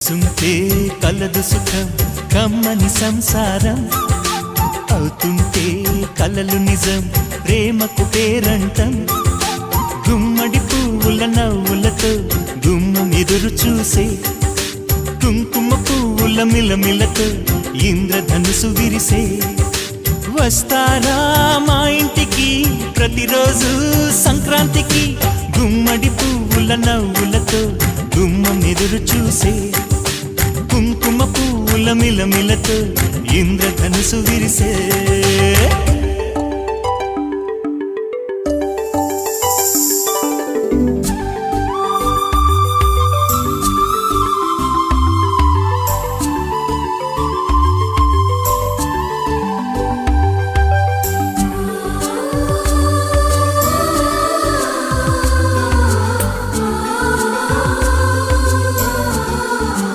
సుంటే కలదు సుఖం కమ్మని సంసారం అవుతుంటే కలలు నిజం ప్రేమకు పేరంటం గుమ్మడి పువ్వుల నవ్వులతో గుమ్మం ఎదురు చూసే కుంకుమ పువ్వుల మిలమిలతో ఇంద్రధనుసు విరిసే వస్తారా మా ఇంటికి ప్రతిరోజు సంక్రాంతికి గుమ్మడి పువ్వుల నవ్వులతో గుమ్మం ఎదురు చూసే కుంకుమ పువ్వుల మిలమిలతో ఇంద్రధనుసు విరిసే